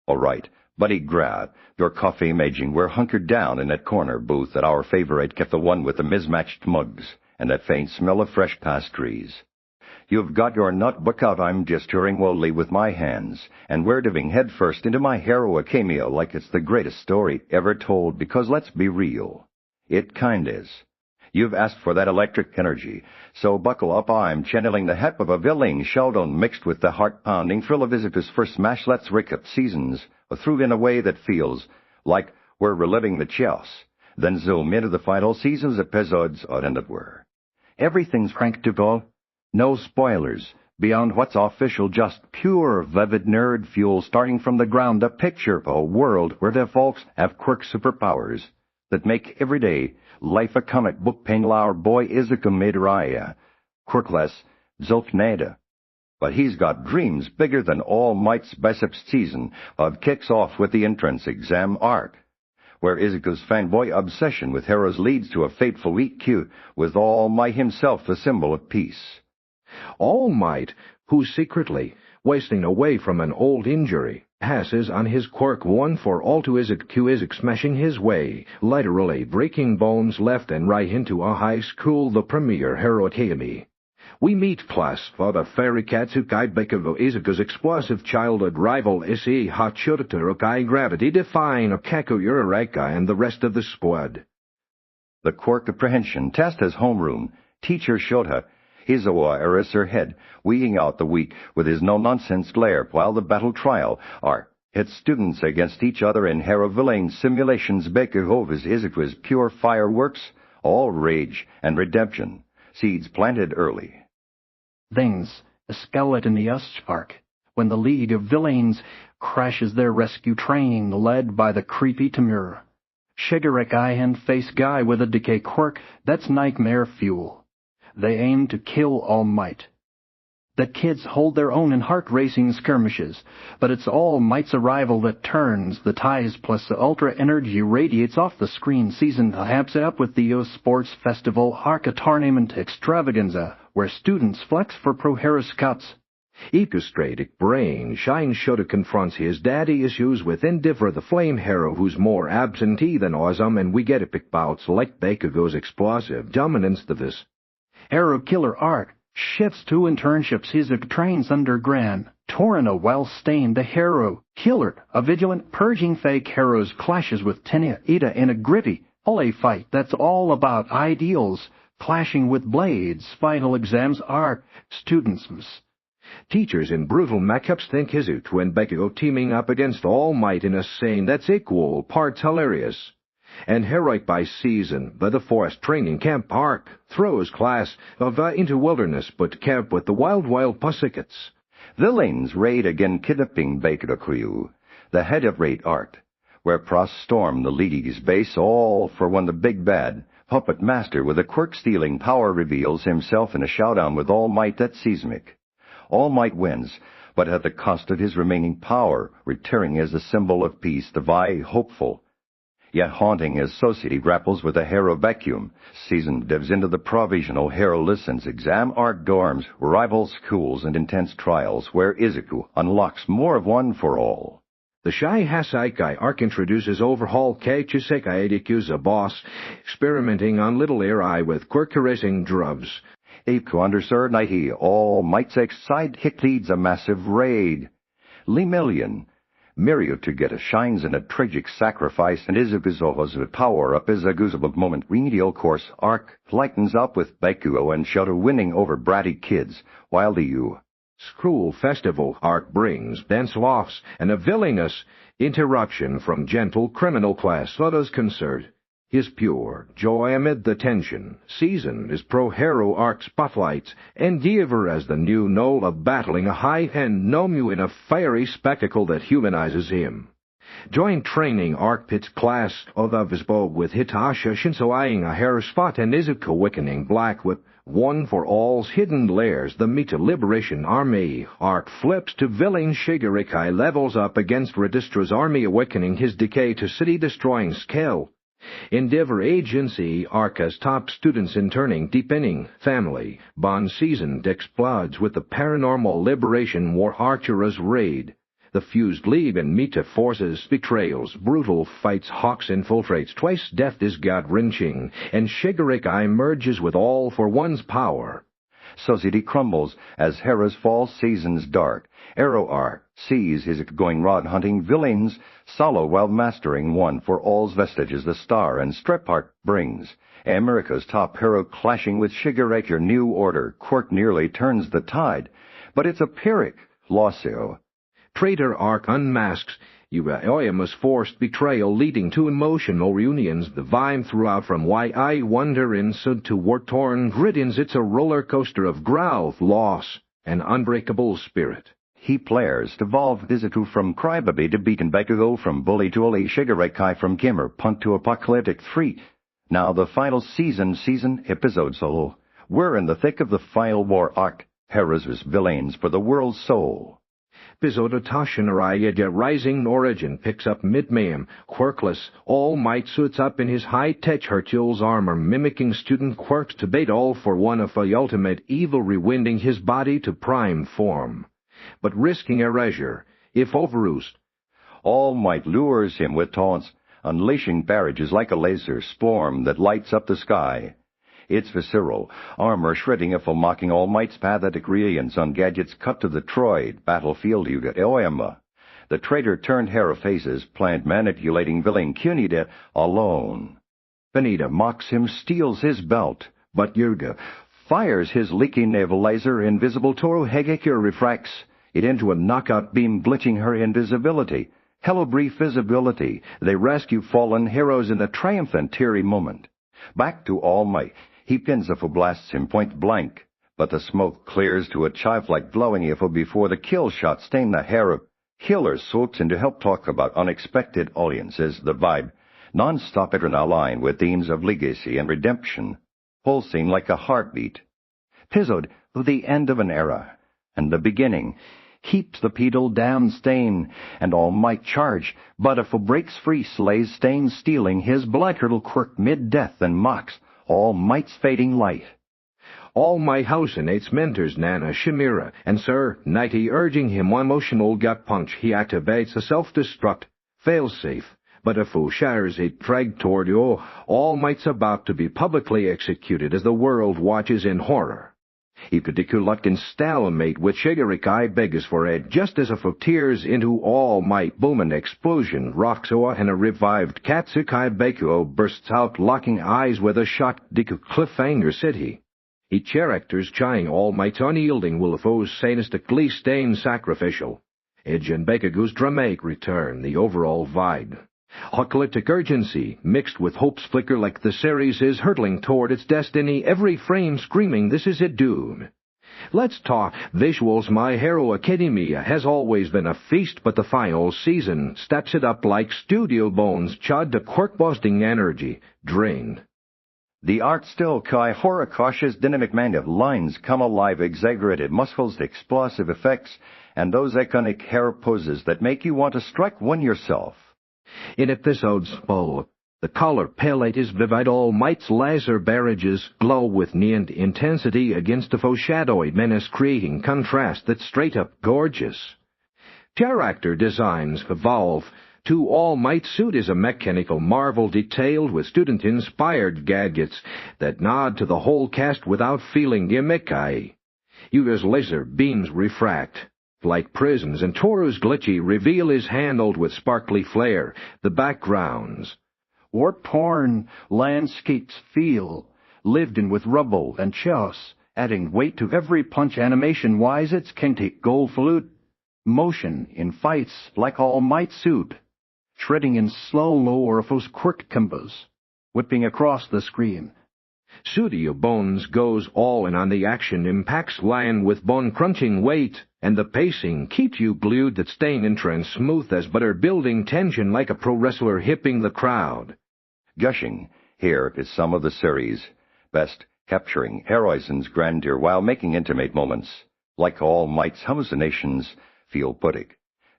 All right, Buddy Grab, your coffee imaging, we're hunkered down in that corner booth that our favorite kept, the one with the mismatched mugs and that faint smell of fresh pastries. You've got your notebook out. I'm gesturing wildly with my hands, and we're diving headfirst into my hero cameo like it's the greatest story ever told, because let's be real, it kind is. You've asked for that electric energy, so buckle up. I'm channeling the hep of a villain showdown mixed with the heart-pounding thrill of Izuku's first smash. Let's recap seasons through in a way that feels like we're reliving the chaos, then zoom into the final season's episodes, and it were. Everything's cranked to go. No spoilers beyond what's official, just pure, vivid nerd fuel starting from the ground up. Picture a world where the folks have quirk superpowers that make everyday life a comic book panel. Our boy Izuku Midoriya, Quirkless, Zulknada. But he's got dreams bigger than All Might's best season of kicks off with the entrance exam arc, where Izuku's fanboy obsession with heroes leads to a fateful meet-cute with All Might himself, the symbol of peace. All Might, who secretly, wasting away from an old injury, passes on his quirk one for all to Izuku, smashing his way, literally breaking bones left and right into a high school, the premier hero academy. We meet class for the fairy Katsukai Bakugo, Izuku's explosive childhood rival Issei Hachirotorukai, gravity-defying Akaku Uraraka, and the rest of the squad. The quirk apprehension test as homeroom. Teacher Shota Izawa erases her head, weeding out the weak with his no-nonsense glare, while the battle trial are hit students against each other in hero-villain simulations. Bakugo's Izuku's pure fireworks, all rage and redemption, seeds planted early. Things, a skeleton arc, when the League of Villains crashes their rescue train led by the creepy Tamura. Shigerekai and face guy with a decay quirk, that's nightmare fuel. They aim to kill All Might. The kids hold their own in heart-racing skirmishes, but it's All Might's arrival that turns the ties, plus the ultra energy radiates off the screen. Season amps it up with the Sports Festival Arca Tournament Extravaganza, where students flex for pro hero scouts. Ecostratic brain Shine Shota confronts his daddy issues with Endeavor, the flame hero who's more absentee than awesome, and we get epic bouts like Bakugo's explosive dominance. This Hero Killer arc shifts to internships. Izuku trains under Gran Torino while stained the hero killer, a vigilant purging fake heroes, clashes with Tenya Ida in a gritty LA fight that's all about ideals clashing with blades. Final exams arc students. Teachers in brutal matchups think Izuku and Bakugo teaming up against All Might in a scene that's equal parts hilarious and heroic. By season, the forest training camp arc throws class into wilderness, but camp with the wild pussycats. Villains raid again, kidnapping Bakugo, the head of raid arc, where pros storm the League's base, all for when the big bad puppet master with a quirk-stealing power reveals himself in a showdown with All Might. That's seismic. All Might wins, but at the cost of his remaining power, returning as a symbol of peace. The hopeful, yet haunting as society grapples with a hero vacuum. Season dives into the provisional hero listens exam arc dorms, rival schools, and intense trials, where Izuku unlocks more of one for all. The Shai Hasaikai arc introduces overhaul Keichisekai Ediku's boss, experimenting on Little Eri with quirk-erasing drugs. Iku undersir Nighty, All Might's sidekick leads a massive raid. Lemillion, Mirio to get a shines in a tragic sacrifice, and Izuku's power-up Izuku's moment. Remedial course arc lightens up with Bakugo and Shota winning over bratty kids, while the School Festival arc brings dance-offs and a villainous interruption from gentle criminal class Shota's concert. His pure joy amid the tension. Season is pro-hero arc spotlights Endeavor as the new Knoll of battling a high-end Nomu in a fiery spectacle that humanizes him. Joint training arc pits class of Visbo with Hitasha Shinso eyeing a hair spot and Izuku awakening Black Whip, one for all's hidden lairs. The Mita Liberation Army arc flips to villain Shigerekai levels up against Redistra's army, awakening his decay to city-destroying scale. Endeavor Agency arc as top students interning, deepening family bond. Season explodes with the paranormal liberation war Archera's raid. The fused league and Meta forces, betrayals, brutal fights, Hawks infiltrates, twice death is gut-wrenching, and Shigaraki merges with all for one's power. Society crumbles as Hera's fall seasons dark. Arrow Arc sees his going rod hunting villains, solo while mastering one for all's vestiges the star and Strep Arc brings. America's top hero clashing with Shigaraki New Order. Quirk nearly turns the tide, but it's a Pyrrhic lawsuit. Traitor Arc unmasks Oyama's forced betrayal leading to emotional reunions. The vibe throughout from Why I Wonder in Sud to War-Torn Griddins. It's a roller coaster of growth, loss, and unbreakable spirit. He players devolve Izuku from Crybaby to Beacon Bakugo, from Bully to Oli, Shigaraki from Gamer Punk to Apocalyptic 3. Now the final season episode solo. We're in the thick of the final war arc. Hera's villains for the world's soul. Episode Tashinaraya Rising Origin picks up mid-mayhem. Quirkless, All Might suits up in his high-tech Hercules armor, mimicking student Quirk's debate all for one of the ultimate evil, rewinding his body to prime form, but risking erasure if overused. All Might lures him with taunts, unleashing barrages like a laser swarm that lights up the sky. It's visceral, armor shredding if mocking All Might's pathetic reliance on gadgets cut to the Troid battlefield you get Oyama. The traitor-turned Hera faces plant manipulating villain Cunida alone. Benita mocks him, steals his belt, but Yuga fires his leaky naval laser. Invisible Toru Hegekure refracts it into a knockout beam, glitching her invisibility. Hello brief visibility. They rescue fallen heroes in a triumphant teary moment. Back to All Might. He pins if blasts him point blank, but the smoke clears to a childlike glowing if before the kill shot stain the hair of Killer swoops in to help talk about unexpected audiences. The vibe, non-stop adrenaline with themes of legacy and redemption, pulsing like a heartbeat. Episode of the end of an era, and the beginning. Keeps the pedal down Stain, and All Might charge, but if breaks free slays Stain, stealing his blood-curdled Quirk mid-death and mocks All Might's fading light. All Might hallucinates mentors Nana Shimira and Sir Nighty, urging him one emotional gut punch. He activates a self-destruct failsafe, but if shatters it drag toward you, All Might's about to be publicly executed as the world watches in horror. Ikadikulutkin stalemate with Shigaraki begs for it, just as a tears into All Might booming explosion. Roxoa and a revived Katsukai Bakuo bursts out, locking eyes with a shocked Diku cliffhanger city. Each character's chiding All Might's unyielding will foes sadistically stain sacrificial. Edge and Bakugo's dramatic return, the overall vibe. Apocalyptic urgency, mixed with hope's flicker like the series is hurtling toward its destiny, every frame screaming this is it doom. Let's talk visuals. My Hero Academia has always been a feast, but the final season steps it up like studio bones, chud to quirk-busting energy, drained. The art still kai horror cautious dynamic man of lines come alive, exaggerated muscles, explosive effects, and those iconic hair poses that make you want to strike one yourself. In episodes full, the color palette is vivid. All Might's laser barrages glow with neon intensity against a foreshadowed menace, creating contrast that's straight-up gorgeous. Character designs evolve. To All Might's suit is a mechanical marvel detailed with student-inspired gadgets that nod to the whole cast without feeling gimmicky. Yuga's laser beams refract like prisms, and Toru's glitchy reveal is handled with sparkly flair. The backgrounds, war-torn landscapes feel lived in with rubble and chaos, adding weight to every punch. Animation-wise, it's kinetic gold flute motion in fights like All Might's suit, shredding in slow-mo or those quirk combos, whipping across the screen. Studio Bones goes all in on the action, impacts land with bone-crunching weight, and the pacing keeps you glued. That Stain entrance smooth as butter, building tension like a pro wrestler hipping the crowd. Gushing, here is some of the series' best, capturing Heroisen's grandeur while making intimate moments, like All Might's hallucinations, feel putic.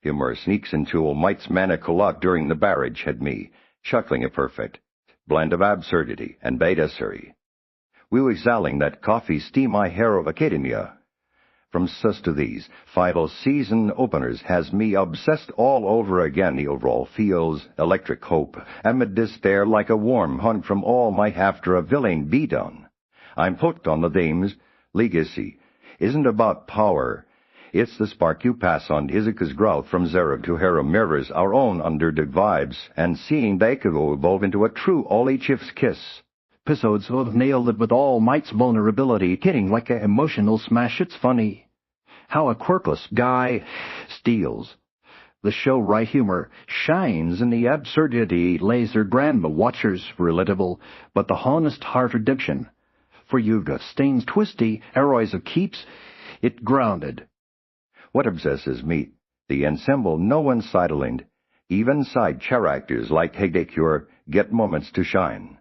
Humor sneaks into All Might's maniacal during the barrage, had me chuckling a perfect blend of absurdity and beta-serie. We were exhaling that coffee steam My Hero Academia. From sus to these, final season openers has me obsessed all over again. The overall feels electric hope, amid despair like a warm hunt from all might after a villain be done. I'm hooked on the themes. Legacy isn't about power. It's the spark you pass on. Izuku's growth from Zero to Hero mirrors our own underdog vibes, and seeing Bakugo evolve into a true Ollie Chief's kiss. Episodes have nailed it with all Might's vulnerability, hitting like a emotional smash. It's funny how a quirkless guy steals. The show right humor shines in the absurdity, laser grandma watchers relatable, but the honest heart redemption. For you to stains twisty, arrows of keeps, it grounded. What obsesses me? The ensemble no one sidling. Even side characters like Hegekure get moments to shine.